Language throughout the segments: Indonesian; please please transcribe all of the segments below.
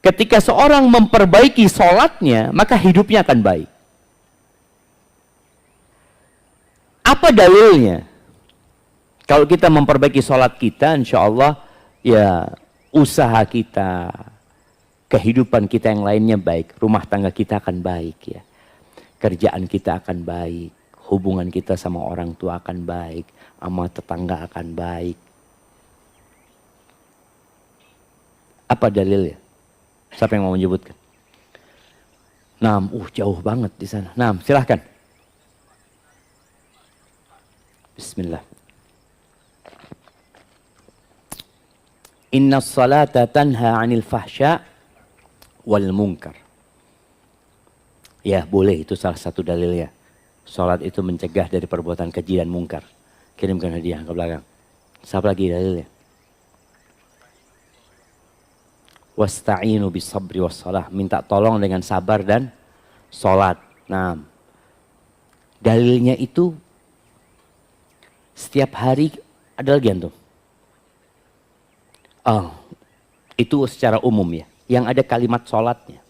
Ketika seorang memperbaiki sholatnya, maka hidupnya akan baik. Apa dalilnya? Kalau kita memperbaiki sholat kita, insya Allah ya usaha kita, kehidupan kita yang lainnya baik. Rumah tangga kita akan baik ya. Kerjaan kita akan baik. Hubungan kita sama orang tua akan baik. Sama tetangga akan baik. Apa dalilnya? Siapa yang mau menyebutkan? Jauh banget di sana. Silahkan. Bismillah. Inna salata tanha 'anil fahsya wal munkar. Ya, boleh, itu salah satu dalilnya. Salat itu mencegah dari perbuatan keji dan mungkar. Kirimkan hadiah ke belakang. Siapa lagi dalilnya? Wasta'inu bisabri wassalah. Minta tolong dengan sabar dan salat. Dalilnya itu setiap hari ada lagi antum. Itu secara umum ya. Yang ada kalimat salatnya.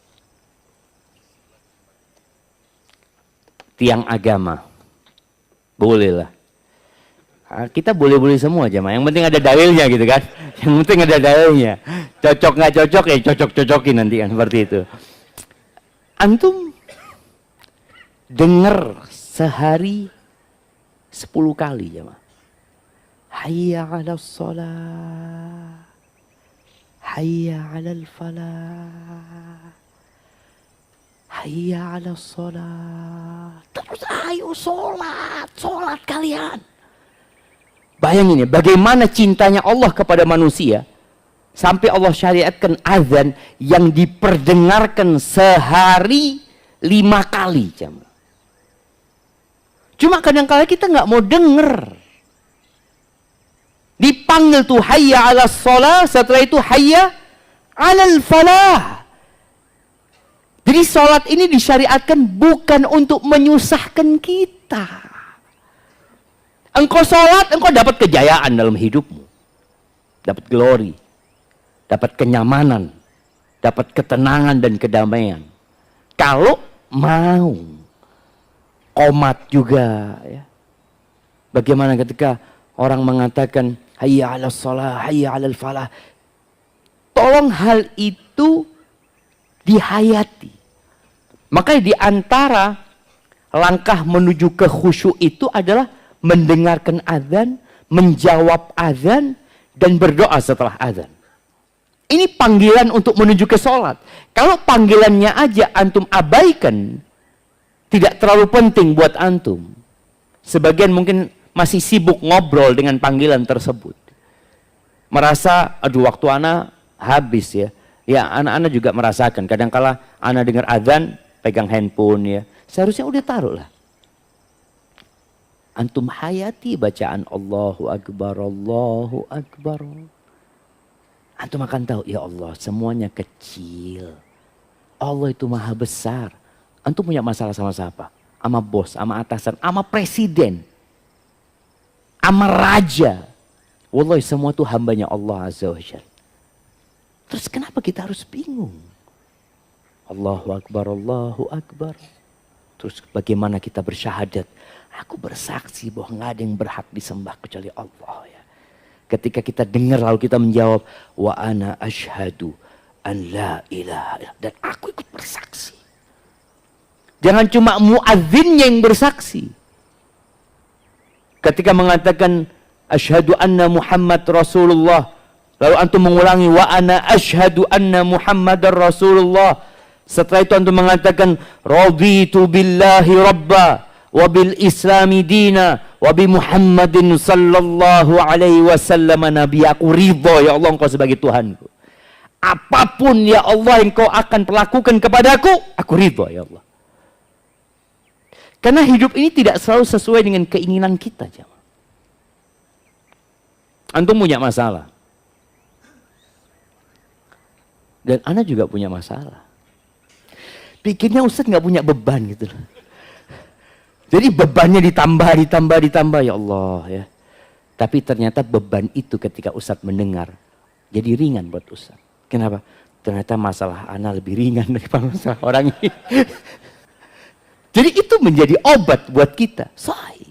Tiang agama. Boleh lah. Kita boleh-boleh semua jemaah. Yang penting ada dalilnya gitu kan. Yang penting ada dalilnya. Cocok nggak cocok ya cocok-cocokin nanti kan seperti itu. Antum dengar sehari 10 kali jemaah. Hayya 'alas shalah. Hayya 'alal falah. Hayya 'alas shalah. Terus ayo sholat kalian. Bayangin ya, bagaimana cintanya Allah kepada manusia. Sampai Allah syariatkan azan yang diperdengarkan sehari 5 kali. Cuma kadang-kadang kita nggak mau denger. Dipanggil tuh hayya 'alas shalah, setelah itu hayya 'alal falah. Jadi sholat ini disyariatkan bukan untuk menyusahkan kita. Engkau sholat, engkau dapat kejayaan dalam hidupmu. Dapat glory. Dapat kenyamanan. Dapat ketenangan dan kedamaian. Kalau mau. Qomat juga. Ya. Bagaimana ketika orang mengatakan, hayya 'alas shalah, hayya 'alal falah. Tolong hal itu dihayati. Makanya di antara langkah menuju ke khusyuk itu adalah mendengarkan azan, menjawab azan, dan berdoa setelah azan. Ini panggilan untuk menuju ke sholat. Kalau panggilannya aja antum abaikan, tidak terlalu penting buat antum. Sebagian mungkin masih sibuk ngobrol dengan panggilan tersebut. Merasa, aduh waktu anak habis ya. Ya anak-anak juga merasakan. Kadang-kala anak dengar azan, pegang handphone ya. Seharusnya udah taruh lah. Antum hayati bacaan Allahu Akbar, Allahu Akbar. Antum akan tahu, ya Allah semuanya kecil. Allah itu maha besar. Antum punya masalah sama siapa? Sama bos, sama atasan, sama presiden. Sama raja. Wallahi semua itu hambanya Allah Azza wa Jalla. Terus kenapa kita harus bingung? Allahu Akbar, Allahu Akbar. Terus bagaimana kita bersyahadat? Aku bersaksi bahwa nggak ada yang berhak disembah kecuali Allah ya. Ketika kita dengar lalu kita menjawab wa ana asyhadu an la ilaha illallah, dan aku ikut bersaksi. Jangan cuma muadzinnya yang bersaksi. Ketika mengatakan asyhadu anna Muhammad Rasulullah, lalu antum mengulangi wa ana asyhadu anna Muhammadar Rasulullah. Setelah itu antum mengatakan raditu billahi rabba wa bil islami dina wa bi Muhammadin sallallahu alaihi wasallam nabi. Aku ridha ya Allah engkau sebagai Tuhanku. Apapun ya Allah yang kau akan perlakukan kepadaku, aku ridha ya Allah. Karena hidup ini tidak selalu sesuai dengan keinginan kita. Antum punya masalah. Dan ana juga punya masalah. Pikirnya Ustaz nggak punya beban gitu loh. Jadi bebannya ditambah ya Allah ya. Tapi ternyata beban itu ketika Ustaz mendengar jadi ringan buat Ustaz. Kenapa? Ternyata masalah ana lebih ringan daripada masalah orang ini. Jadi itu menjadi obat buat kita. Sahih.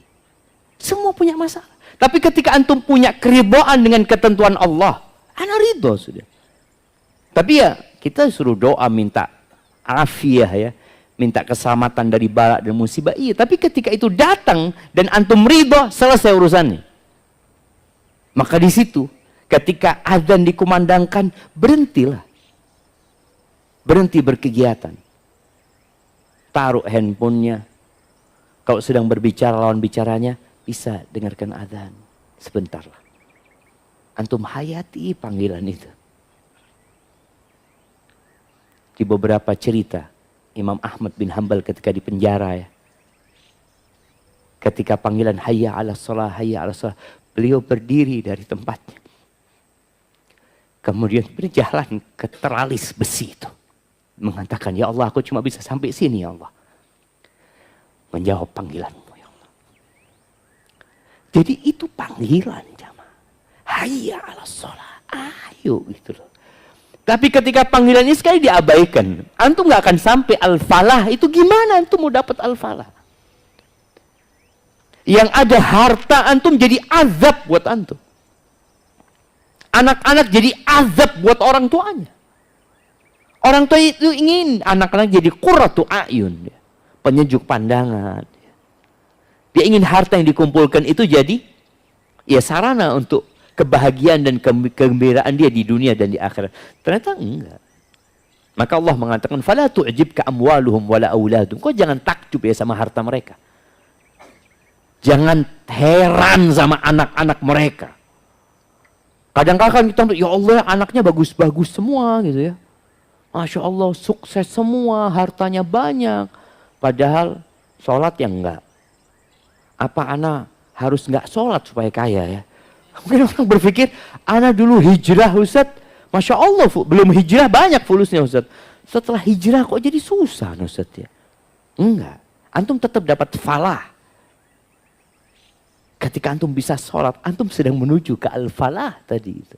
Semua punya masalah. Tapi ketika antum punya keridhaan dengan ketentuan Allah, ana ridho sudah. Tapi ya kita suruh doa minta afiah ya. Minta keselamatan dari bala dan musibah. Iya, tapi ketika itu datang dan antum ridho, selesai urusannya. Maka di situ ketika azan dikumandangkan, berhentilah. Berhenti berkegiatan. Taruh handphonenya. Kalau sedang berbicara lawan bicaranya, bisa dengarkan azan. Sebentarlah. Antum hayati panggilan itu. Di beberapa cerita, Imam Ahmad bin Hanbal ketika di penjara ya. Ketika panggilan hayya 'alas shalah, hayya 'alas shalah, beliau berdiri dari tempatnya. Kemudian berjalan ke teralis besi itu. Mengatakan, ya Allah, aku cuma bisa sampai sini ya Allah. Menjawab panggilanmu ya Allah. Jadi itu panggilan jamaah. Hayya 'alas shalah. Ayo gitu loh. Tapi ketika panggilan ini sekali diabaikan, antum nggak akan sampai al-falah. Itu gimana antum mau dapat al-falah? Yang ada harta antum jadi azab buat antum. Anak-anak jadi azab buat orang tuanya. Orang tua itu ingin anak-anak jadi qurratu a'yun, penyejuk pandangan. Dia ingin harta yang dikumpulkan itu jadi ya sarana untuk kebahagiaan dan kegembiraan dia di dunia dan di akhirat. Ternyata enggak. Maka Allah mengatakan, "Fala tu'jibka amwaluhum wala auladuhum." Kau jangan takjub ya sama harta mereka. Jangan heran sama anak-anak mereka. Kadang-kadang kita, ya Allah, anaknya bagus-bagus semua gitu ya. Masya Allah, sukses semua, hartanya banyak. Padahal sholat yang enggak. Apa anak harus enggak sholat supaya kaya ya? Mungkin orang berpikir, anak dulu hijrah Ustaz, Masya Allah, belum hijrah banyak fulusnya Ustaz. Setelah hijrah kok jadi susah Ustaz ya? Enggak, antum tetap dapat falah. Ketika antum bisa sholat, antum sedang menuju ke al-falah tadi itu.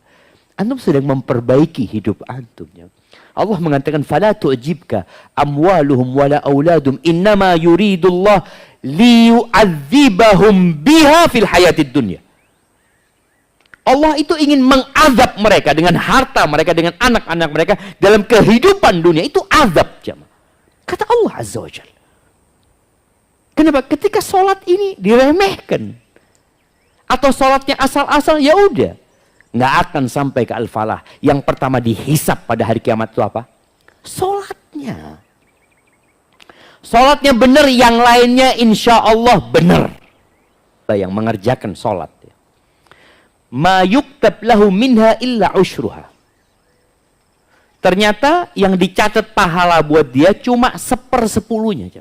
Antum sedang memperbaiki hidup antum ya. Allah mengatakan, "Fala tu'jibka amwaluhum wala auladum, innama yuridullah liyu'adzibahum biha fil hayatid dunya." Allah itu ingin mengazab mereka dengan harta mereka, dengan anak-anak mereka dalam kehidupan dunia. Itu azab jemaah. Kata Allah Azza wa Jalla. Kenapa? Ketika sholat ini diremehkan. Atau sholatnya asal-asal, ya udah. Nggak akan sampai ke al-falah. Yang pertama dihisap pada hari kiamat itu apa? Sholatnya. Sholatnya benar, yang lainnya insya Allah benar. Yang mengerjakan sholat. Ma yuktab lahu minha illa usyruha. Ternyata yang dicatat pahala buat dia cuma 1/10-nya.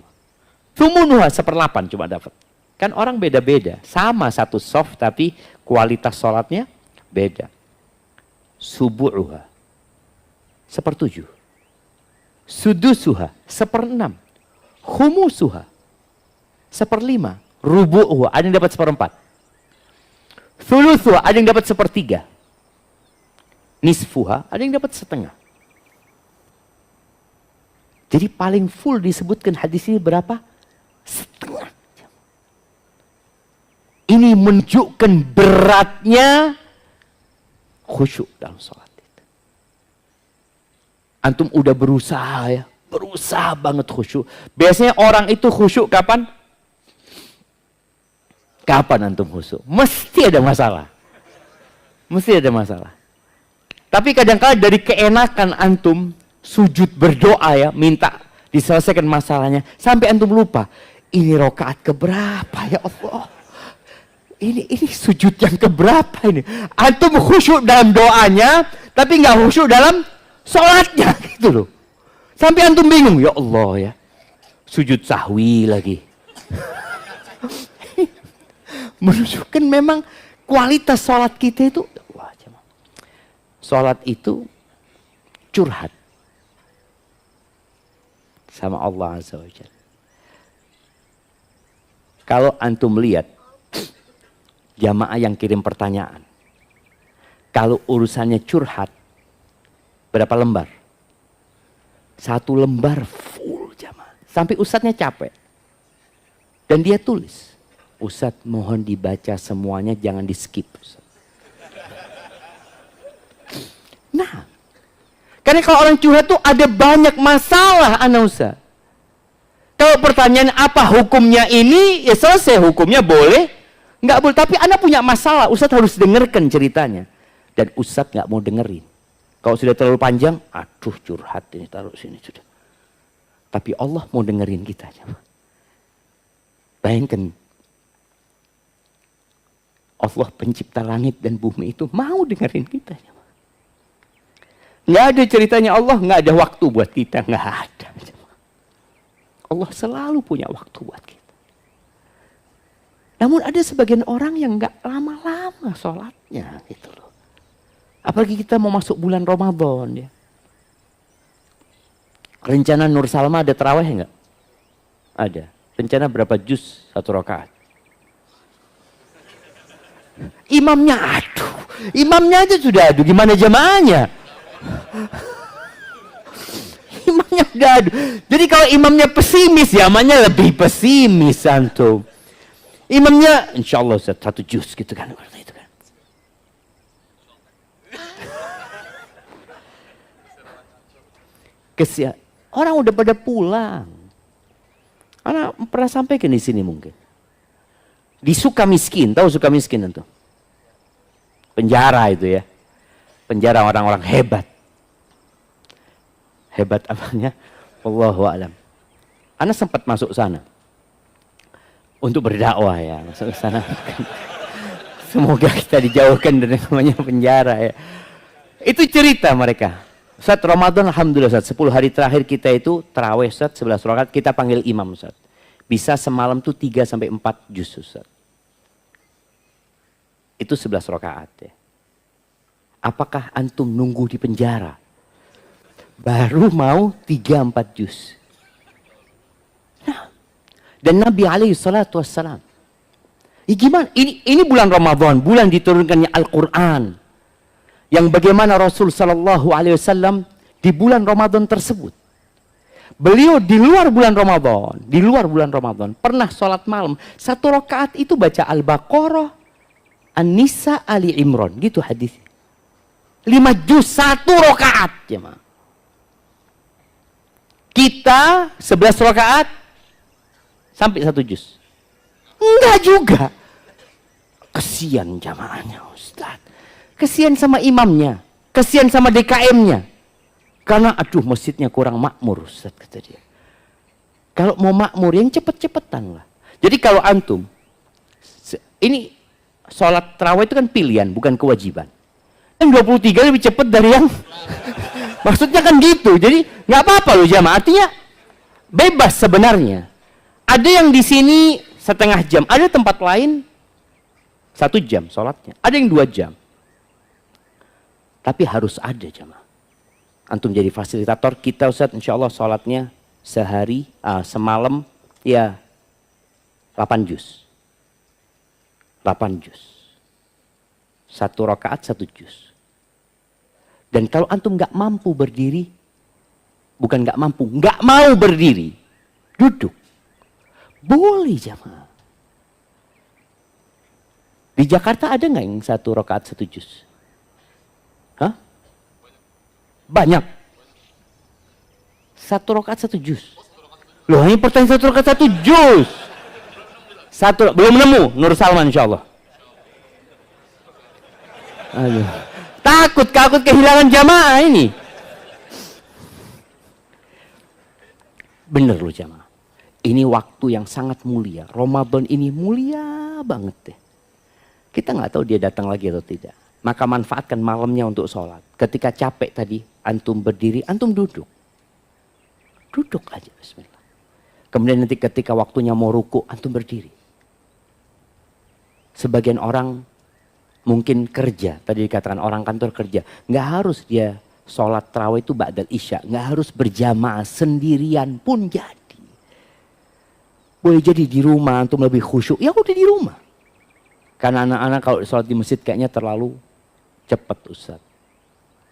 Thumunuha 1/8 cuma dapat. Kan orang beda-beda. Sama satu soft tapi kualitas sholatnya beda. Subu'uha 1/7. Sudusuha 1/6. Khumusuha 1/5. Rubu'uha ada yang dapat 1/4. Thuluthuha ada yang dapat 1/3. Nisfuha ada yang dapat 1/2. Jadi paling full disebutkan hadis ini berapa? 1/2. Ini menunjukkan beratnya khusyuk dalam sholat itu. Antum udah berusaha ya, berusaha banget khusyuk. Biasanya orang itu khusyuk kapan? Kapan antum khusyuk? Mesti ada masalah. Mesti ada masalah. Tapi kadang-kadang dari keenakan antum sujud berdoa ya, minta diselesaikan masalahnya, sampai antum lupa, ini rakaat keberapa ya Allah? Ini sujud yang keberapa ini? Antum khusyuk dalam doanya, tapi nggak khusyuk dalam sholatnya gitu loh. Sampai antum bingung, ya Allah ya. Sujud sahwi lagi. Menunjukkan memang kualitas sholat kita itu, wah, sholat itu curhat sama Allah Azza wa Jalla. Kalau antum lihat jamaah yang kirim pertanyaan, kalau urusannya curhat, berapa lembar? Satu lembar full jamaah. Sampai ustadznya capek. Dan dia tulis, Ustadz mohon dibaca semuanya, jangan di skip. Nah, karena kalau orang curhat tuh ada banyak masalah anak Ustadz. Kalau pertanyaan apa hukumnya ini, ya selesai hukumnya boleh, nggak boleh. Tapi anak punya masalah, Ustadz harus dengarkan ceritanya. Dan Ustadz nggak mau dengerin. Kalau sudah terlalu panjang, aduh curhat ini taruh sini sudah. Tapi Allah mau dengerin kita. Bayangkan, Allah pencipta langit dan bumi itu mau dengerin kita. Nggak ada ceritanya Allah, nggak ada waktu buat kita, nggak ada. Allah selalu punya waktu buat kita. Namun ada sebagian orang yang nggak lama-lama sholatnya gitu loh. Apalagi kita mau masuk bulan Ramadan ya. Rencana Nur Salma ada tarawih enggak? Ada. Rencana berapa juz satu rakaat? Imamnya aduh. Imamnya aja sudah aduh. Gimana jamaahnya? Imamnya udah aduh. Jadi kalau imamnya pesimis, jamaahnya lebih pesimis antum. Imamnya insya Allah satu juz gitu kan. Itu kan. Orang udah pada pulang. Anak pernah sampaikan di sini mungkin. Di Sukamiskin, tahu Sukamiskin itu? Penjara itu ya. Penjara orang-orang hebat. Hebat apanya? Wallahu a'lam. Anak sempat masuk sana. Untuk berdakwah ya, masuk sana. Semoga kita dijauhkan dari namanya penjara ya. Itu cerita mereka. Ustaz Ramadan alhamdulillah Ustaz, 10 hari terakhir kita itu tarawih Ustaz 11 rakaat, kita panggil imam Ustaz. Bisa semalam tuh 3 sampai 4 juz Ustaz. Itu 11 rakaat ya. Apakah antum nunggu di penjara? Baru mau 3-4 juz. Nah, dan Nabi alaihi salatu wassalam. Ya gimana? Ini bulan Ramadan, bulan diturunkannya Al-Quran. Yang bagaimana Rasul Sallallahu Alaihi Wasallam di bulan Ramadan tersebut, beliau di luar bulan Ramadan pernah sholat malam 1 rakaat itu baca Al-Baqarah, An-Nisa, Ali Imran, gitu hadis. 5 juz 1 rakaat ya ma. Kita 11 rakaat sampai 1 juz. Enggak juga. Kesian jamaahnya Ustaz. Kesian sama imamnya, kesian sama DKM-nya. Karena aduh masjidnya kurang makmur, Ustaz kata dia. Kalau mau makmur yang cepet-cepetan lah. Jadi kalau antum, ini sholat tarawih itu kan pilihan, bukan kewajiban. Yang 23 lebih cepat dari yang, maksudnya kan gitu. Jadi nggak apa-apa loh jamaah. Artinya bebas sebenarnya. Ada yang di sini setengah jam, ada tempat lain 1 jam sholatnya, ada yang 2 jam. Tapi harus ada jamaah. Antum jadi fasilitator kita Ustaz, insya Allah sholatnya sehari, semalam ya 8 juz. 8 juz. 1 rakaat 1 juz. Dan kalau antum nggak mampu berdiri, bukan nggak mampu, nggak mau berdiri, duduk. Boleh jamaah. Di Jakarta ada nggak yang 1 rakaat 1 juz? Hah? Banyak. 1 rakaat 1 juz. Loh, ini pertanyaan 1 rakaat 1 juz. Belum nemu Nur Salman insyaallah. Aduh. Takut kehilangan jamaah ini. Bener loh jamaah. Ini waktu yang sangat mulia. Ramadan ini mulia banget deh. Kita nggak tahu dia datang lagi atau tidak. Maka manfaatkan malamnya untuk sholat. Ketika capek tadi, antum berdiri, antum duduk. Duduk aja, bismillah. Kemudian nanti ketika waktunya mau ruku, antum berdiri. Sebagian orang mungkin kerja, tadi dikatakan orang kantor kerja. Nggak harus dia sholat tarawih itu ba'dal isya. Nggak harus berjamaah, sendirian pun jadi. Boleh jadi di rumah, antum lebih khusyuk, ya udah di rumah. Karena anak-anak kalau sholat di masjid kayaknya terlalu cepat Ustaz.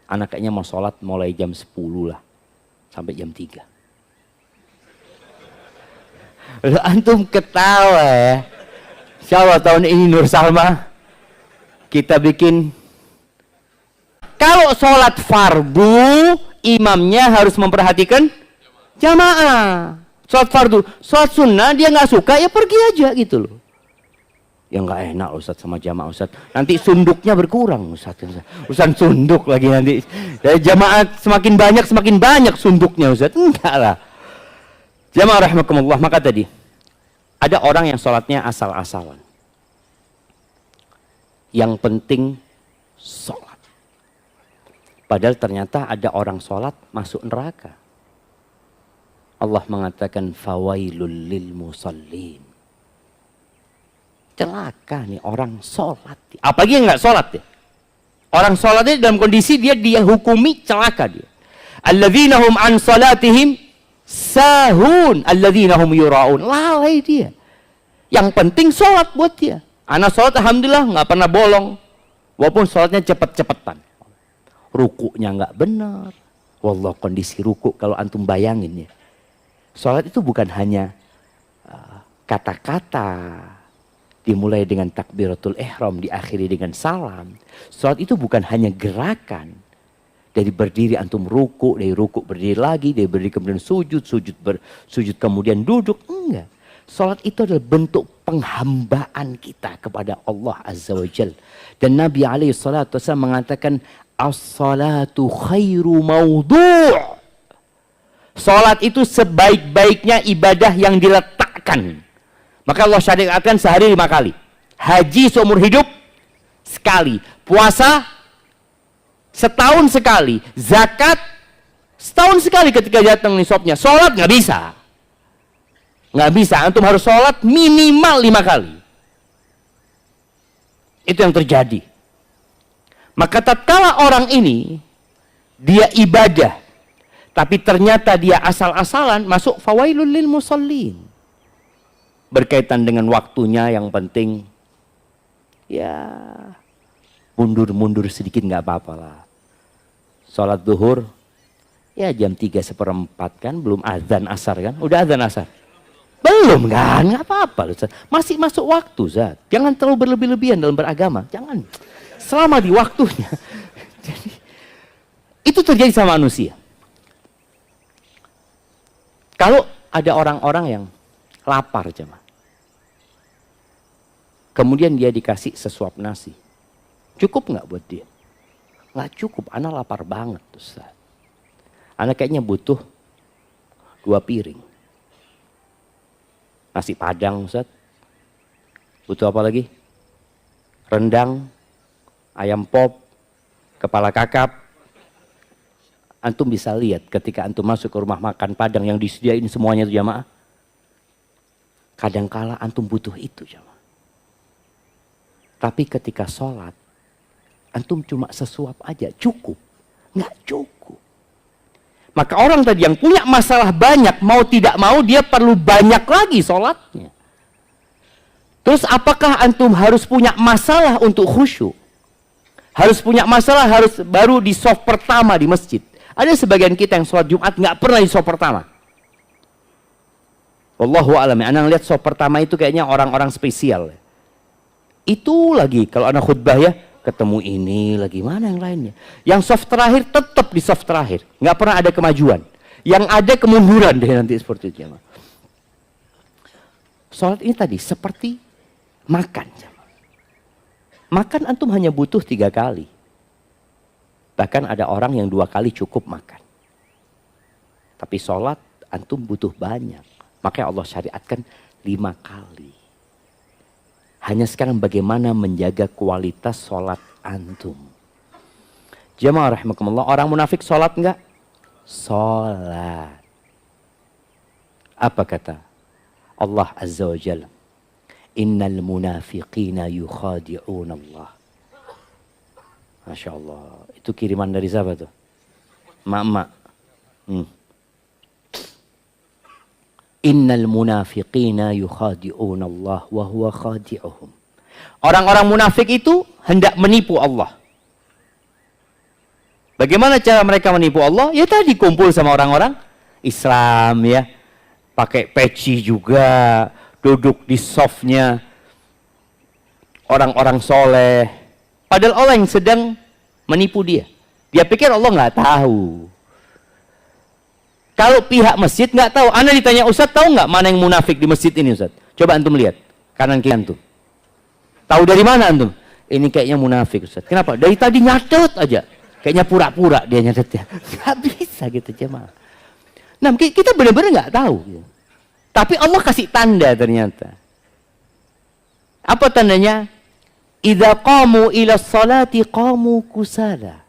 Anak kayaknya mau sholat mulai jam 10 lah. sampai jam 3. Lalu antum ketawa ya. Insyaallah tahun ini Nur Salma kita bikin. Kalau sholat fardu, imamnya harus memperhatikan jamaah. Sholat fardu, sholat sunnah dia nggak suka ya pergi aja gitu loh. Ya nggak enak Ustaz sama jamaah Ustaz. Nanti sunduknya berkurang Ustaz. Ustaz sunduk lagi nanti. Dari jamaah semakin banyak sunduknya Ustaz. Enggak lah. Jamaah rahimakumullah, maka tadi ada orang yang sholatnya asal-asalan. Yang penting sholat. Padahal ternyata ada orang sholat masuk neraka. Allah mengatakan fawailul lil musallin. Celaka nih orang sholat. Apalagi yang nggak sholat ya. Orang sholatnya dalam kondisi dia hukumi celaka dia. Alladzina hum an salatihim sahun, alladzina hum yuraun. Lalai dia. Yang penting sholat buat dia. Anak sholat alhamdulillah nggak pernah bolong. Walaupun sholatnya cepet-cepetan. Rukuknya nggak benar. Wallah kondisi rukuk kalau antum bayangin ya. Sholat itu bukan hanya kata-kata. Dimulai dengan takbiratul ihram, diakhiri dengan salam. Sholat itu bukan hanya gerakan. Dari berdiri antum rukuk, dari rukuk berdiri lagi, dari berdiri kemudian sujud, sujud kemudian duduk. Enggak. Sholat itu adalah bentuk penghambaan kita kepada Allah Azza wa Jal. Dan Nabi SAW mengatakan, as-salatu khairu mawdu'. Salat itu sebaik-baiknya ibadah yang diletakkan. Maka Allah syariatkan sehari 5 kali. Haji seumur hidup sekali. Puasa setahun sekali. Zakat setahun sekali ketika datang nisabnya. Salat nggak bisa. Nggak bisa. Antum harus salat minimal 5 kali. Itu yang terjadi. Maka tatkala orang ini dia ibadah tapi ternyata dia asal-asalan masuk fawailul lil musallin. Berkaitan dengan waktunya yang penting ya mundur-mundur sedikit nggak apa-apa lah. Salat zuhur ya jam 3:15 kan, belum azan asar kan? Udah azan asar? Belum kan? Nggak apa-apa loh. Masih masuk waktu Zat. Jangan terlalu berlebih-lebihan dalam beragama. Jangan. Selama di waktunya. Jadi, itu terjadi sama manusia. Kalau ada orang-orang yang lapar jemaah. Kemudian dia dikasih sesuap nasi. Cukup nggak buat dia? Nggak cukup, anak lapar banget Ustaz. Anak kayaknya butuh 2 piring. Nasi padang Ustaz. Butuh apa lagi? Rendang. Ayam pop, kepala kakap. Antum bisa lihat ketika antum masuk ke rumah makan Padang yang disediain semuanya itu jamaah. Kadangkala antum butuh itu jamaah. Tapi ketika sholat, antum cuma sesuap aja, cukup. Nggak cukup. Maka orang tadi yang punya masalah banyak, mau tidak mau dia perlu banyak lagi sholatnya. Terus apakah antum harus punya masalah untuk khusyuk? Harus punya masalah, harus baru di soft pertama di masjid. Ada sebagian kita yang sholat Jumat nggak pernah di soft pertama. Wallahu a'lam. Anak lihat soft pertama itu kayaknya orang-orang spesial. Itu lagi kalau anak khutbah ya ketemu ini lagi mana yang lainnya. Yang soft terakhir tetap di soft terakhir, nggak pernah ada kemajuan. Yang ada kemunduran deh nanti seperti itu. Sholat ini tadi seperti makan. Makan antum hanya butuh 3 kali. Bahkan ada orang yang 2 kali cukup makan. Tapi sholat antum butuh banyak. Makanya Allah syariatkan 5 kali. Hanya sekarang bagaimana menjaga kualitas sholat antum. Jamaah rahimakumullah, orang munafik sholat enggak? Sholat. Apa kata Allah Azza wa Jalla? Innal munafiqina yukhadi'un Allah. Masya Allah. Itu kiriman dari siapa tuh? Mak-mak. Innal munafiqina yukhadi'un Allah wa huwa khadi'uhum. Orang-orang munafik itu hendak menipu Allah. Bagaimana cara mereka menipu Allah? Ya tadi kumpul sama orang-orang Islam ya. Pakai peci juga, duduk di softnya orang-orang soleh. Padahal Allah yang sedang menipu dia. Dia pikir Allah nggak tahu. Kalau pihak masjid nggak tahu. Anda ditanya, Ustaz tahu nggak mana yang munafik di masjid ini Ustaz? Coba antum lihat. Kanan kiri antum. Tahu dari mana antum? Ini kayaknya munafik Ustaz. Kenapa? Dari tadi nyatet aja. Kayaknya pura-pura dia nyatetnya. Nggak bisa gitu jemaah. Nah kita benar-benar nggak tahu. Tapi Allah kasih tanda ternyata. Apa tandanya? Idza qamu ila sholati qamu kusala.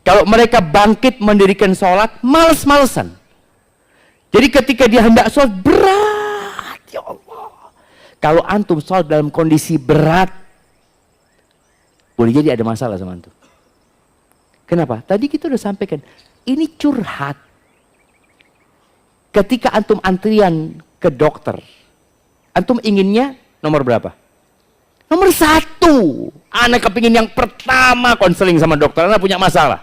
Kalau mereka bangkit mendirikan sholat, males-malesan. Jadi ketika dia hendak sholat, berat. Ya Allah. Kalau antum sholat dalam kondisi berat, boleh jadi ada masalah sama antum. Kenapa? Tadi kita udah sampaikan. Ini curhat. Ketika antum antrian ke dokter, antum inginnya nomor berapa? Nomor 1. Anak kepingin yang pertama konseling sama dokter, anak punya masalah.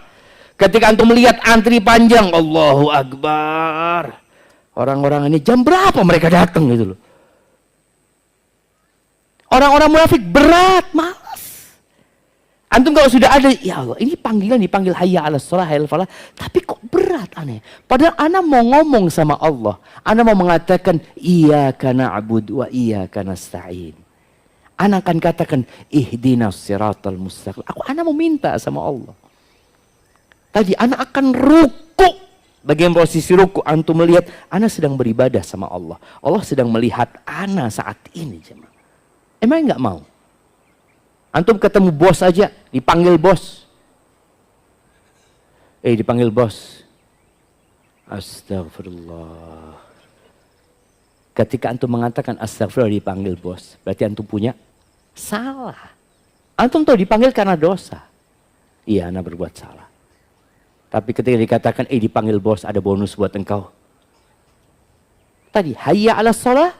Ketika antum melihat antri panjang, Allahu Akbar. Orang-orang ini jam berapa mereka datang gitu loh. Orang-orang munafik berat, malas. Antum kalau sudah ada, ya Allah, ini panggilan dipanggil hayya 'alas shalah, hayya 'alal falah, tapi kok berat aneh. Padahal ana mau ngomong sama Allah. Ana mau mengatakan iyyaka na'budu wa iyyaka nasta'in. Ana akan katakan ihdinas siratal mustaqim. Ana mau minta sama Allah. Tadi ana akan ruku. Bagian posisi ruku antum melihat ana sedang beribadah sama Allah. Allah sedang melihat ana saat ini, jemaah. Emang enggak mau? Antum ketemu bos aja, dipanggil bos. Dipanggil bos. Astagfirullah. Ketika antum mengatakan astagfirullah dipanggil bos, berarti antum punya salah. Antum tuh dipanggil karena dosa. Iya, ana berbuat salah. Tapi ketika dikatakan dipanggil bos, ada bonus buat engkau. Tadi hayya 'alas shalah,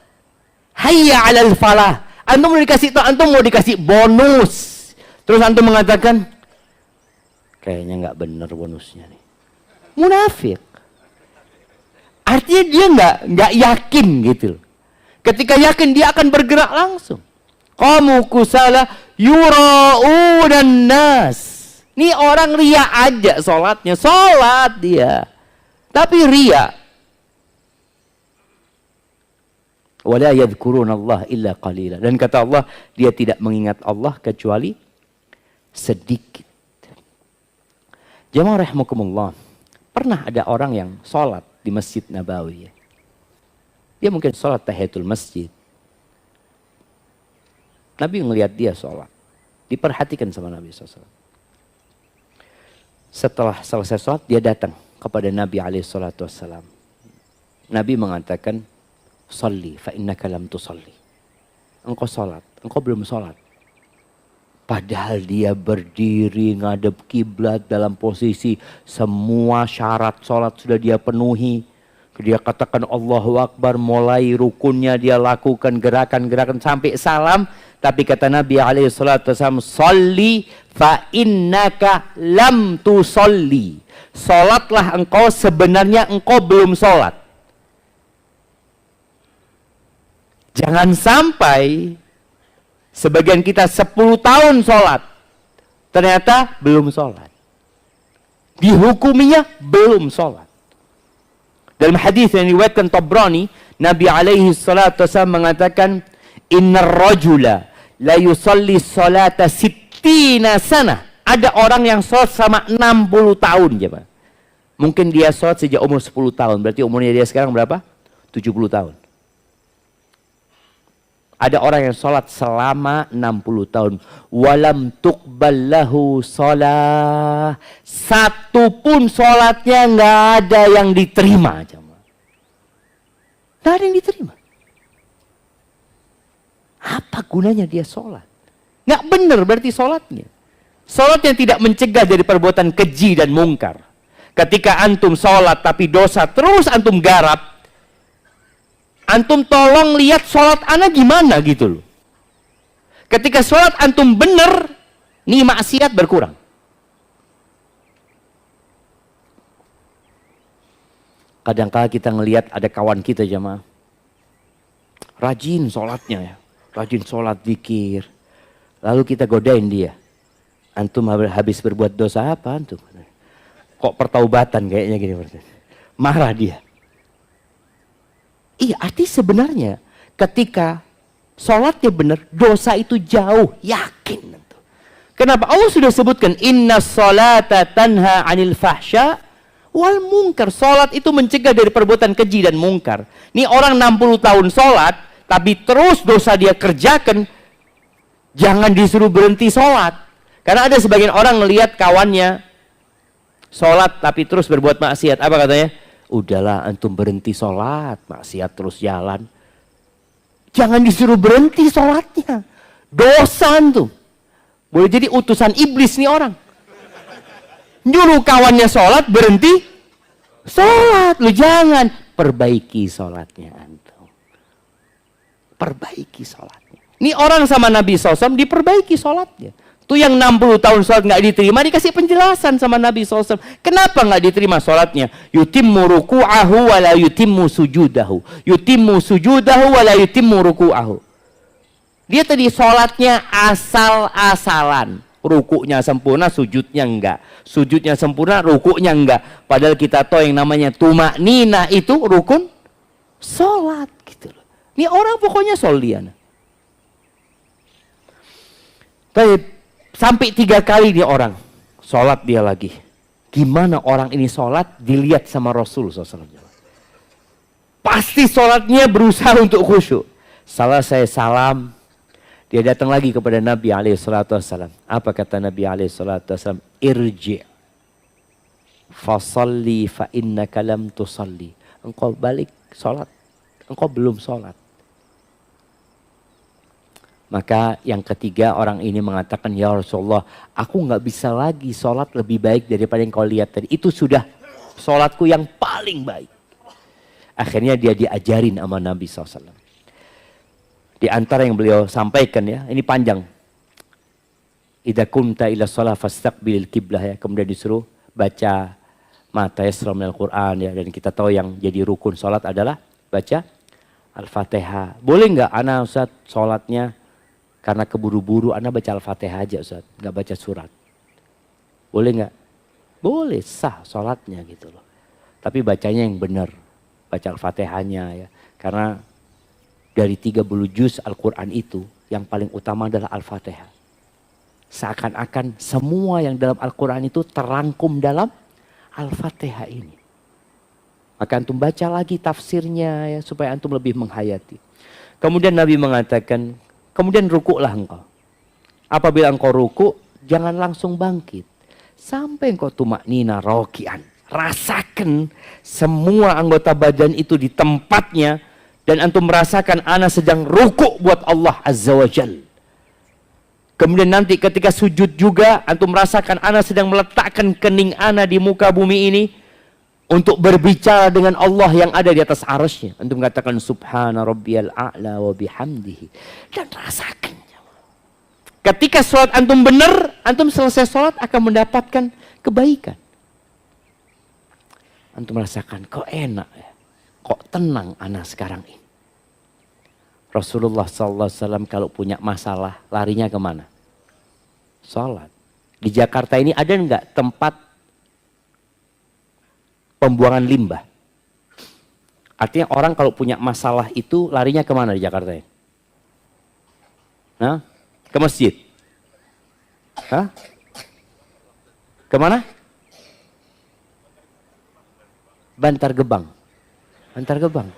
hayya 'alal falah. Antum mau dikasih tahu, antum mau dikasih bonus. Terus antum mengatakan, kayaknya nggak bener bonusnya nih. Munafik. Artinya dia nggak yakin gitu. Ketika yakin dia akan bergerak langsung. Qamu kusala yura'unan nas. Ini orang ria aja sholatnya, sholat dia. Tapi ria. Wala yadhkuruna Allah illa qalila. Dan kata Allah, dia tidak mengingat Allah kecuali sedikit. Jamaah rahimakumullah. Pernah ada orang yang sholat di Masjid Nabawi. Dia mungkin sholat tahiyatul masjid. Nabi ngelihat dia sholat. Diperhatikan sama Nabi SAW. Setelah selesai sholat, dia datang kepada Nabi SAW. Nabi mengatakan, Salli fa innaka lam tusalli. Engkau sholat, engkau belum sholat. Padahal dia berdiri ngadep kiblat dalam posisi semua syarat sholat sudah dia penuhi. Dia katakan Allahu Akbar, mulai rukunnya dia lakukan gerakan-gerakan sampai salam. Tapi kata Nabi SAW, Salli fa innaka lam tusalli. Sholatlah engkau, sebenarnya engkau belum sholat. Jangan sampai sebagian kita 10 tahun sholat, ternyata belum sholat. Dihukuminya belum sholat. Dalam hadis yang diriwayatkan Tabrani, Nabi SAW mengatakan, Innar rajula la yusalli salata sittina sana. Ada orang yang sholat sama 60 tahun. Jemaah. Mungkin dia sholat sejak umur 10 tahun. Berarti umurnya dia sekarang berapa? 70 tahun. Ada orang yang sholat selama 60 tahun. Walam tuqballahu sholah. Satu pun sholatnya nggak ada yang diterima. Nggak ada yang diterima. Apa gunanya dia sholat? Nggak benar berarti sholatnya. Sholat yang tidak mencegah dari perbuatan keji dan mungkar. Ketika antum sholat tapi dosa terus antum garap. Antum tolong lihat sholat anak gimana gitu loh. Ketika sholat antum bener, nih maksiat berkurang. Kadang-kala kita ngelihat ada kawan kita jamaah, rajin sholatnya ya, rajin sholat zikir. Lalu kita godain dia. Antum habis berbuat dosa apa antum? Kok pertaubatan kayaknya gini. Marah dia. Iya, arti sebenarnya ketika sholatnya benar, dosa itu jauh, yakin. Kenapa? Allah sudah sebutkan, inna sholata tanha anil fahsya wal munkar. Sholat itu mencegah dari perbuatan keji dan mungkar. Ini orang 60 tahun sholat, tapi terus dosa dia kerjakan, jangan disuruh berhenti sholat. Karena ada sebagian orang melihat kawannya sholat tapi terus berbuat maksiat. Apa katanya? Udahlah antum berhenti sholat, maksiat terus jalan. Jangan disuruh berhenti sholatnya. Dosa antum. Boleh jadi utusan iblis nih orang. Nyuruh kawannya sholat, berhenti sholat. Lu jangan. Perbaiki sholatnya antum. Perbaiki sholatnya. Ini orang sama Nabi SAW diperbaiki sholatnya. Tuh yang 60 tahun sholat nggak diterima, dikasih penjelasan sama Nabi SAW. Kenapa nggak diterima sholatnya? Yutimmu ruku'ahu wa la yutimmu sujudahu. Yutimmu sujudahu wa la yutimmu ruku'ahu. Dia tadi sholatnya asal-asalan. Rukuknya sempurna, sujudnya enggak. Sujudnya sempurna, rukuknya enggak. Padahal kita tahu yang namanya tumak nina itu rukun sholat. Gitu loh. Ini orang pokoknya sholian. Tapi sampai 3 kali nih orang sholat dia lagi. Gimana orang ini sholat dilihat sama Rasul SAW. Pasti sholatnya berusaha untuk khusyuk. Salah saya salam. Dia datang lagi kepada Nabi SAW. Apa kata Nabi SAW? Irji' fasalli fa innaka lam tusalli. Engkau balik sholat. Engkau belum sholat. Maka yang ketiga orang ini mengatakan, ya Rasulullah, aku nggak bisa lagi sholat lebih baik daripada yang kau lihat tadi. Itu sudah sholatku yang paling baik. Akhirnya dia diajarin sama Nabi SAW. Di antara yang beliau sampaikan ya, ini panjang. Idza kunta ila shalah fastaqbilil qiblah ya. Kemudian disuruh baca mata yasra minal Quran ya. Dan kita tahu yang jadi rukun sholat adalah baca Al-Fatihah. Boleh nggak ana Ustaz sholatnya karena keburu-buru ana baca Al-Fatihah aja Ustaz, nggak baca surat? Boleh nggak? Boleh, sah sholatnya gitu loh. Tapi bacanya yang benar, baca Al-Fatihahnya ya. Karena dari 30 juz Al-Quran itu, yang paling utama adalah Al-Fatihah. Seakan-akan semua yang dalam Al-Quran itu terangkum dalam Al-Fatihah ini. Maka antum baca lagi tafsirnya ya, supaya antum lebih menghayati. Kemudian Nabi mengatakan, kemudian rukuklah engkau. Apabila engkau rukuk, jangan langsung bangkit. Sampai engkau tumaknina rokian. Rasakan semua anggota badan itu di tempatnya. Dan antum merasakan ana sedang rukuk buat Allah Azza wa Jal. Kemudian nanti ketika sujud juga antum merasakan ana sedang meletakkan kening ana di muka bumi ini untuk berbicara dengan Allah yang ada di atas arasnya. Antum katakan subhana rabbiyal a'la wa bihamdihi. Dan rasakan. Ketika sholat antum benar, antum selesai sholat akan mendapatkan kebaikan. Antum merasakan kok enak ya. Kok tenang anak sekarang ini. Rasulullah SAW kalau punya masalah larinya kemana? Sholat. Di Jakarta ini ada enggak tempat pembuangan limbah? Artinya orang kalau punya masalah itu larinya kemana di Jakarta ini? Hah? Ke masjid? Hah? Kemana? Bantar Gebang. Bantar Gebang.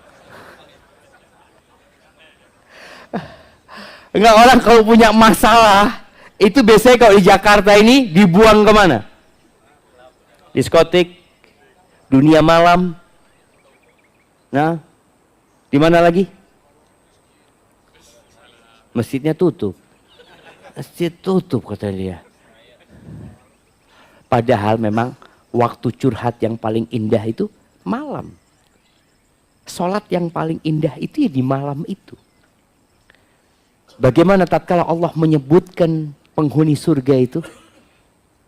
Enggak, orang kalau punya masalah itu biasanya kalau di Jakarta ini dibuang kemana? Diskotik, dunia malam. Nah, di mana lagi? Masjidnya tutup. Masjid tutup kata dia. Padahal memang waktu curhat yang paling indah itu malam. Sholat yang paling indah itu ya di malam itu. Bagaimana tatkala Allah menyebutkan penghuni surga itu?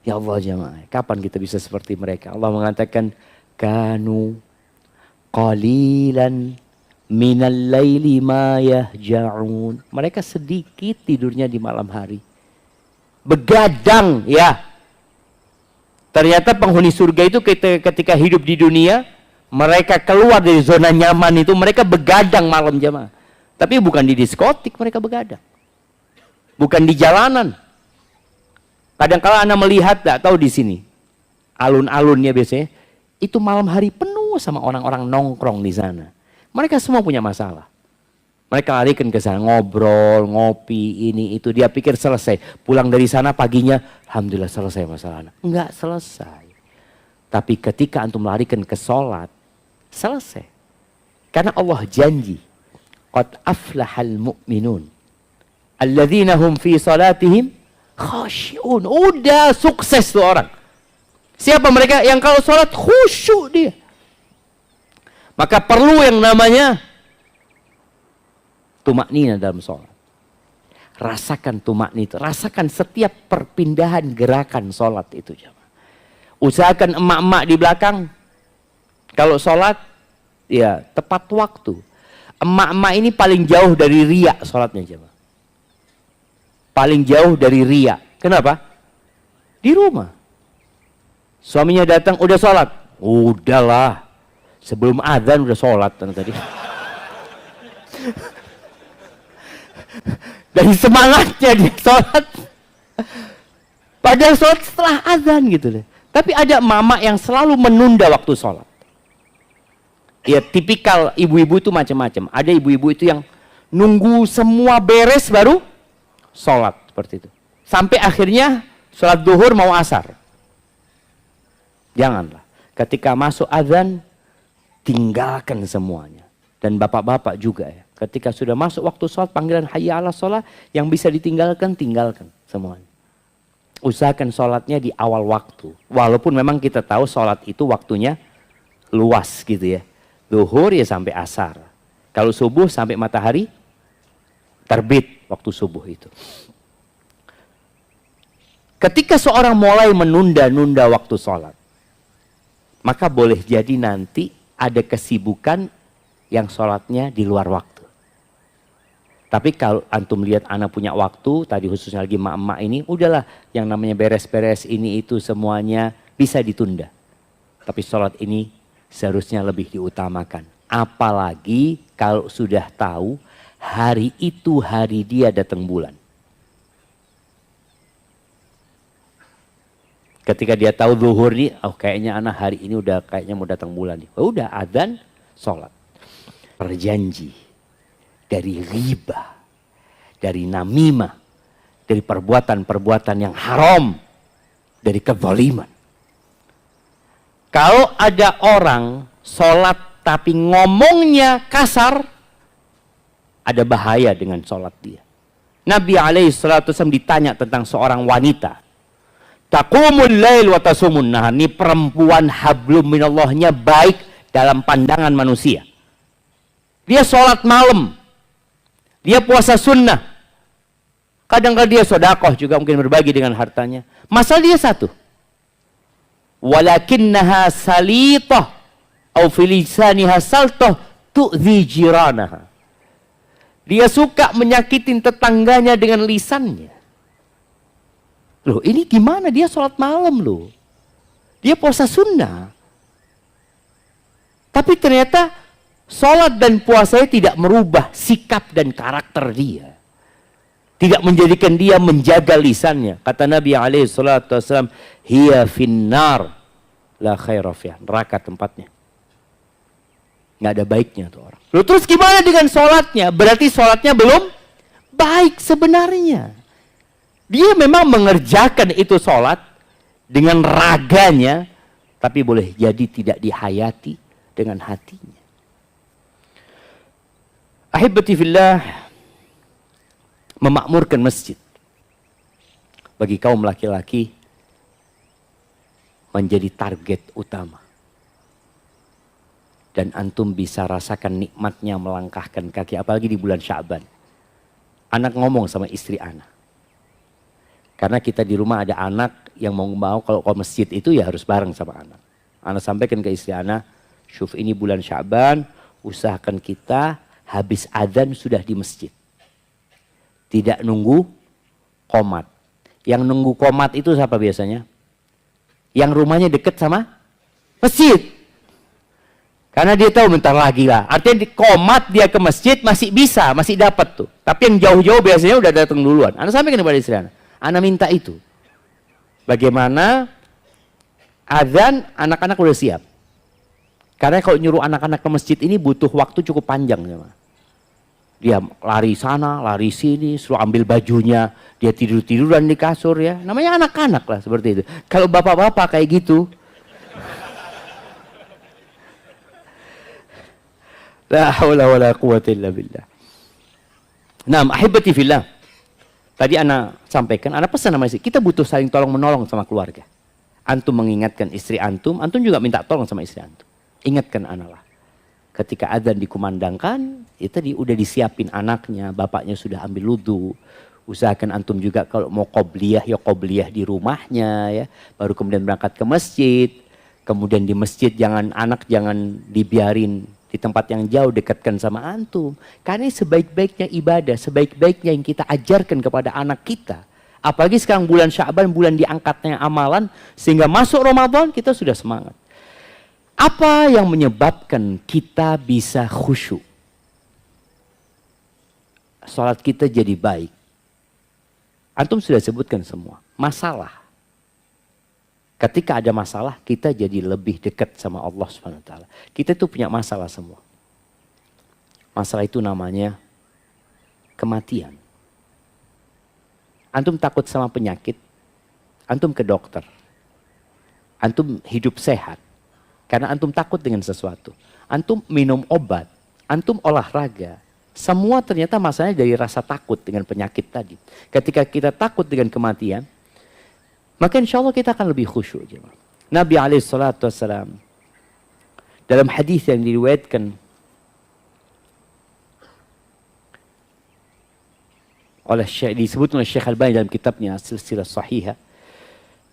Ya Allah jamaah, kapan kita bisa seperti mereka? Allah mengatakan, kanu Qalilan minal laili ma yahja'un. Mereka sedikit tidurnya di malam hari. Begadang, ya. Ternyata penghuni surga itu ketika hidup di dunia, mereka keluar dari zona nyaman itu, mereka begadang malam jemaah. Tapi bukan di diskotik mereka begadang. Bukan di jalanan. Kadang-kala Anda melihat, tak tahu di sini, alun-alunnya biasanya, itu malam hari penuh sama orang-orang nongkrong di sana. Mereka semua punya masalah. Mereka larikan ke sana, ngobrol, ngopi, ini, itu. Dia pikir selesai. Pulang dari sana paginya, alhamdulillah selesai masalahnya. Enggak selesai. Tapi ketika antum larikan ke sholat, selesai. Karena Allah janji, qad aflahal mu'minun alladzina hum fi salatihim khashi'un. Udah sukses tuh orang. Siapa mereka? Yang kalau sholat khusyuk dia. Maka perlu yang namanya tumaknina dalam sholat. Rasakan tumaknina, rasakan setiap perpindahan gerakan sholat itu. Usahakan emak-emak di belakang, kalau sholat, ya tepat waktu. Emak-emak ini paling jauh dari riya sholatnya. Paling jauh dari riya. Kenapa? Di rumah. Suaminya datang, udah sholat. Udahlah. Sebelum adzan udah sholat tadi. Dari semangatnya dia sholat. Padahal sholat setelah adzan gitu deh. Tapi ada mama yang selalu menunda waktu sholat. Ya tipikal ibu-ibu itu macam-macam. Ada ibu-ibu itu yang nunggu semua beres baru sholat seperti itu. Sampai akhirnya sholat duhur mau asar. Janganlah. Ketika masuk adzan, tinggalkan semuanya. Dan bapak-bapak juga ya. Ketika sudah masuk waktu sholat, panggilan hayya ala sholat, yang bisa ditinggalkan, tinggalkan semuanya. Usahakan sholatnya di awal waktu. Walaupun memang kita tahu sholat itu waktunya luas gitu ya. Zuhur ya sampai asar. Kalau subuh sampai matahari terbit waktu subuh itu. Ketika seorang mulai menunda-nunda waktu sholat, maka boleh jadi nanti ada kesibukan yang sholatnya di luar waktu. Tapi kalau antum lihat anak punya waktu, tadi khususnya lagi emak-emak ini, udahlah yang namanya beres-beres ini itu semuanya bisa ditunda. Tapi sholat ini seharusnya lebih diutamakan. Apalagi kalau sudah tahu hari itu hari dia datang bulan. Ketika dia tahu zuhur nih, oh kayaknya anak hari ini udah kayaknya mau datang bulan nih. Oh, udah adzan, sholat. Berjanji dari riba, dari namimah, dari perbuatan-perbuatan yang haram, dari kezaliman. Kalau ada orang sholat tapi ngomongnya kasar, ada bahaya dengan sholat dia. Nabi SAW ditanya tentang seorang wanita. Taqumul lail wa tasumun nahar. Ini perempuan hablum minallahnya baik dalam pandangan manusia. Dia sholat malam. Dia puasa sunnah. Kadang-kadang dia sedekah juga, mungkin berbagi dengan hartanya. Masalah dia satu. Walakinnaha salitah au filisaniha saltah tu'zi jiranaha. Dia suka menyakitin tetangganya dengan lisannya. Loh, ini gimana? Dia sholat malam loh. Dia puasa sunnah. Tapi ternyata sholat dan puasanya tidak merubah sikap dan karakter dia. Tidak menjadikan dia menjaga lisannya. Kata Nabi SAW, hiya finnar la khaira fiha. Neraka tempatnya. Nggak ada baiknya tuh orang. Loh, terus gimana dengan sholatnya? Berarti sholatnya belum baik sebenarnya. Dia memang mengerjakan itu sholat dengan raganya, tapi boleh jadi tidak dihayati dengan hatinya. Ahibati fillah, memakmurkan masjid bagi kaum laki-laki menjadi target utama. Dan antum bisa rasakan nikmatnya melangkahkan kaki, apalagi di bulan Sya'ban. Anak ngomong sama istri anak. Karena kita di rumah ada anak yang mau kalau ke masjid itu ya harus bareng sama anak. Anak sampaikan ke istri anak, Syuf, ini bulan Sya'ban, usahakan kita habis adzan sudah di masjid. Tidak nunggu qomat. Yang nunggu qomat itu siapa biasanya? Yang rumahnya dekat sama masjid. Karena dia tahu bentar lagi lah. Artinya di qomat dia ke masjid masih bisa, masih dapat tuh. Tapi yang jauh-jauh biasanya udah datang duluan. Anda sampaikan kepada istri Anda minta itu. Bagaimana adzan anak-anak udah siap. Karena kalau nyuruh anak-anak ke masjid ini butuh waktu cukup panjang. Dia lari sana, lari sini, suruh ambil bajunya, dia tidur-tiduran di kasur ya. Namanya anak-anak lah seperti itu. Kalau bapak-bapak kayak gitu, la haula wala quwwata illa billah. Nah, ahibati fillah. Tadi ana sampaikan, ana pesan sama istri, kita butuh saling tolong-menolong sama keluarga. Antum mengingatkan istri antum juga minta tolong sama istri antum. Ingatkan ana lah. Ketika adzan dikumandangkan, itu udah disiapin anaknya, bapaknya sudah ambil wudu. Usahakan antum juga kalau mau qobliyah, ya qobliyah di rumahnya ya. Baru kemudian berangkat ke masjid. Kemudian di masjid anak jangan dibiarin di tempat yang jauh, dekatkan sama antum. Karena sebaik-baiknya ibadah, sebaik-baiknya yang kita ajarkan kepada anak kita. Apalagi sekarang bulan Sya'ban, bulan diangkatnya amalan, sehingga masuk Ramadan kita sudah semangat. Apa yang menyebabkan kita bisa khusyuk? Salat kita jadi baik. Antum sudah sebutkan semua. Masalah. Ketika ada masalah, kita jadi lebih dekat sama Allah SWT. Kita tuh punya masalah semua. Masalah itu namanya kematian. Antum takut sama penyakit, antum ke dokter. Antum hidup sehat. Karena antum takut dengan sesuatu. Antum minum obat, antum olahraga. Semua ternyata masalahnya dari rasa takut dengan penyakit tadi. Ketika kita takut dengan kematian, maka insya Allah kita akan lebih khusyuk. Nabi SAW dalam hadis yang diriwayatkan oleh disebut oleh Syekh Al-Albani dalam kitabnya Silsilah Sahihah,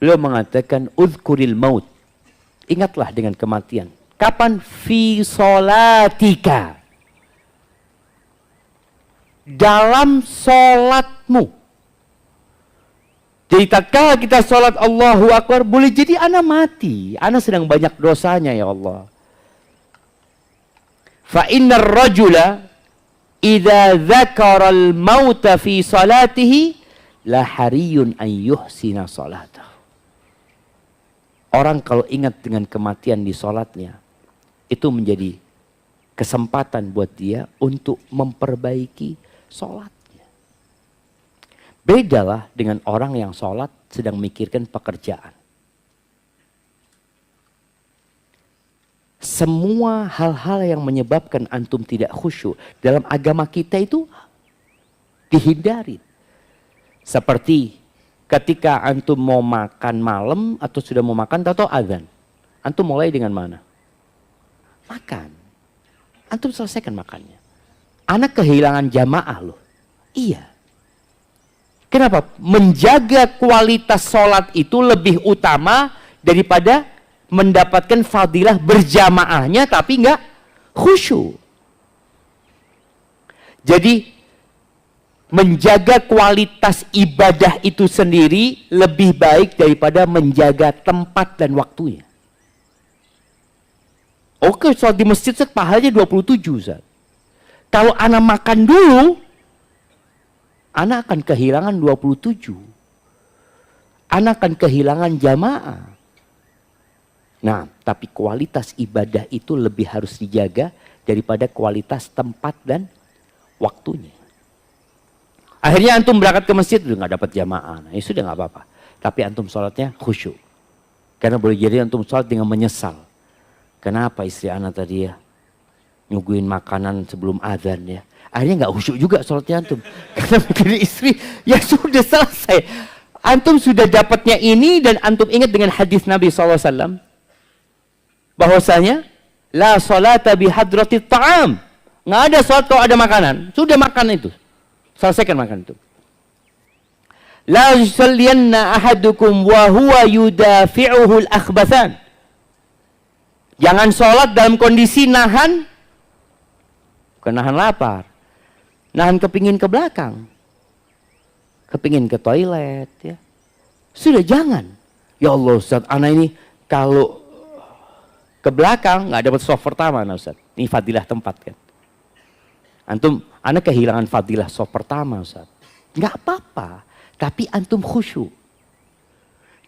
beliau mengatakan udhkuril maut. Ingatlah dengan kematian. Kapan? Fi sholatika. Dalam sholatmu. Jadi tatkala kita sholat Allahu Akbar, boleh jadi ana mati. Ana sedang banyak dosanya ya Allah. Fa innar rajula idza dzakara al-mauta fi salatihi la hariyun an yuhsina salatahu. Orang kalau ingat dengan kematian di sholatnya, itu menjadi kesempatan buat dia untuk memperbaiki sholatnya. Bedalah dengan orang yang sholat sedang memikirkan pekerjaan. Semua hal-hal yang menyebabkan antum tidak khusyuk dalam agama kita itu dihindari. Seperti ketika antum mau makan malam atau sudah mau makan atau adzan, antum mulai dengan mana? Makan. Antum selesaikan makannya. Anak kehilangan jamaah loh. Iya. Kenapa? Menjaga kualitas sholat itu lebih utama daripada mendapatkan fadilah berjamaahnya tapi enggak khusyuk. Jadi menjaga kualitas ibadah itu sendiri lebih baik daripada menjaga tempat dan waktunya. Oke, sholat di masjid pahalanya 27 Ustaz. Kalau anak makan dulu, anak akan kehilangan 27. Anak akan kehilangan jamaah. Nah, tapi kualitas ibadah itu lebih harus dijaga daripada kualitas tempat dan waktunya. Akhirnya antum berangkat ke masjid udah nggak dapat jamaah. Nah, itu sudah nggak apa-apa. Tapi antum sholatnya khusyuk. Karena boleh jadi antum sholat dengan menyesal. Kenapa istri anak tadi ya nyuguhin makanan sebelum azan ya. Akhirnya nggak khusyuk juga sholatnya antum. Karena mikirin istri, ya sudah selesai. Antum sudah dapatnya ini dan antum ingat dengan hadis Nabi SAW. Bahwasanya, la sholata bihadratit ta'am. Nggak ada sholat kalau ada makanan. Sudah makan itu. Selesaikan makan itu. La yusalliyanna ahadukum wa huwa yudafi'uhu al-akhbathan. Jangan sholat dalam kondisi nahan, bukan nahan lapar, nahan kepingin ke belakang, kepingin ke toilet, ya. Sudah jangan. Ya Allah Ustaz, anak ini kalau ke belakang nggak dapat soft pertama, nah Ustaz. Ini fadilah tempat kan. Antum, anak kehilangan fadilah soft pertama Ustaz. Nggak apa-apa, tapi antum khusyuk.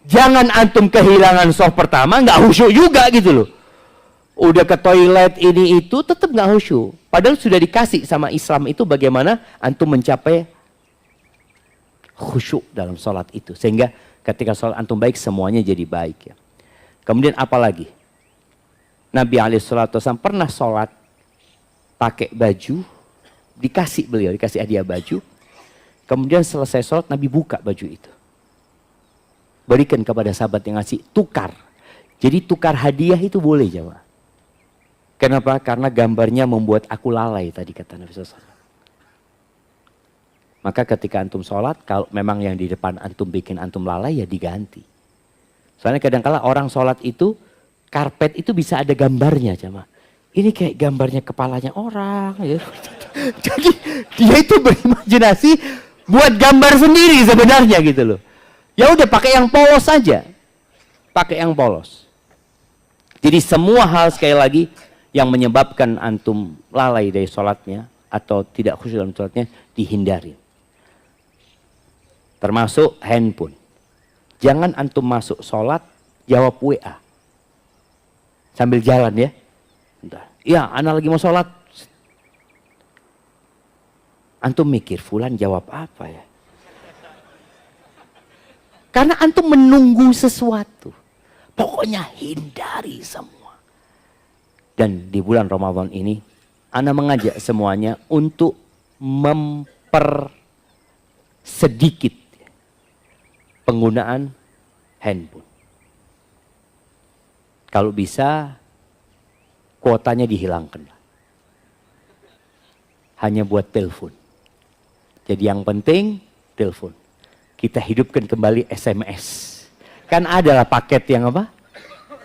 Jangan antum kehilangan soft pertama, nggak khusyuk juga gitu loh. Udah ke toilet ini itu tetap nggak khusyuk. Padahal sudah dikasih sama Islam itu bagaimana antum mencapai khusyuk dalam sholat itu. Sehingga ketika sholat antum baik, semuanya jadi baik ya. Kemudian apa lagi? Nabi SAW pernah sholat pakai baju, dikasih hadiah baju. Kemudian selesai sholat Nabi buka baju itu. Berikan kepada sahabat yang ngasih, tukar. Jadi tukar hadiah itu boleh jemaah. Kenapa? Karena gambarnya membuat aku lalai tadi kata Nabi SAW. Maka ketika antum sholat, kalau memang yang di depan antum bikin antum lalai ya diganti. Soalnya kadang-kala orang sholat itu, karpet itu bisa ada gambarnya jemaah. Ini kayak gambarnya kepalanya orang. Ya. Jadi dia itu berimajinasi buat gambar sendiri sebenarnya gitu loh. Ya udah pakai yang polos saja. Pakai yang polos. Jadi semua hal sekali lagi yang menyebabkan antum lalai dari sholatnya atau tidak khusyuk dalam sholatnya dihindari. Termasuk handphone. Jangan antum masuk sholat jawab WA. Sambil jalan ya. Bentar. Ya, anak lagi mau sholat. Antum mikir, fulan jawab apa ya? Karena antum menunggu sesuatu. Pokoknya hindari semua. Dan di bulan Ramadan ini, ana mengajak semuanya untuk mempersedikit penggunaan handphone. Kalau bisa, kuotanya dihilangkan. Hanya buat telepon. Jadi yang penting, telepon. Kita hidupkan kembali SMS. Kan adalah paket yang apa?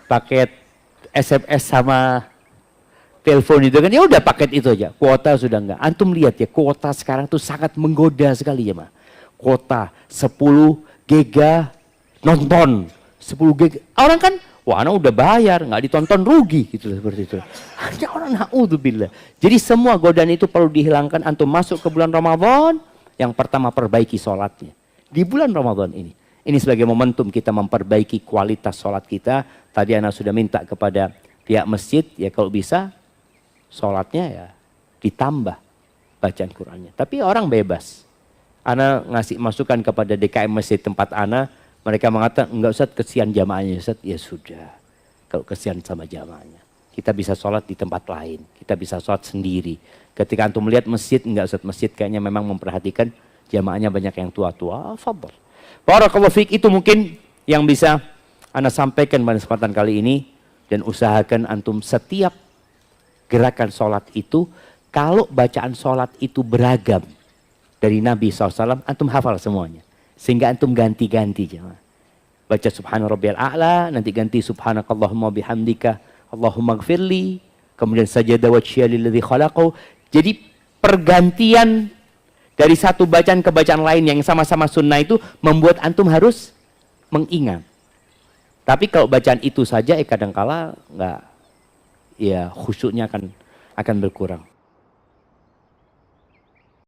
Paket SMS sama telepon itu kan. Ya udah paket itu aja. Kuota sudah enggak. Antum lihat ya, kuota sekarang tuh sangat menggoda sekali ya, Mas. Kuota 10 giga nonton. 10 giga. Orang kan, wah anak udah bayar, nggak ditonton rugi gitu seperti itu. Hanya orang naudzubillah. Jadi semua godaan itu perlu dihilangkan. Antum masuk ke bulan Ramadan, yang pertama perbaiki sholatnya. Di bulan Ramadan ini. Ini sebagai momentum kita memperbaiki kualitas sholat kita. Tadi anak sudah minta kepada pihak masjid, ya kalau bisa sholatnya ya ditambah bacaan Qur'annya. Tapi orang bebas. Anak ngasih masukan kepada DKM masjid tempat anak. Mereka mengatakan, enggak Ustaz, kesian jamaahnya Ustaz. Ya sudah, kalau kesian sama jamaahnya. Kita bisa sholat di tempat lain. Kita bisa sholat sendiri. Ketika antum melihat masjid, enggak Ustaz, masjid kayaknya memang memperhatikan jamaahnya banyak yang tua-tua. Fadhal. Barakallahu fiik, itu mungkin yang bisa ana sampaikan pada kesempatan kali ini. Dan usahakan antum setiap gerakan sholat itu, kalau bacaan sholat itu beragam dari Nabi SAW, antum hafal semuanya. Sehingga antum ganti-ganti jemaah. Baca subhana rabbiyal a'la, nanti ganti subhanakallahumma bihamdika, Allahumma gfirli, kemudian sajada wajhiya lilladzi khalaqahu. Jadi pergantian dari satu bacaan ke bacaan lain yang sama-sama sunnah itu membuat antum harus mengingat. Tapi kalau bacaan itu saja kadangkala nggak, ya khusyuknya akan berkurang.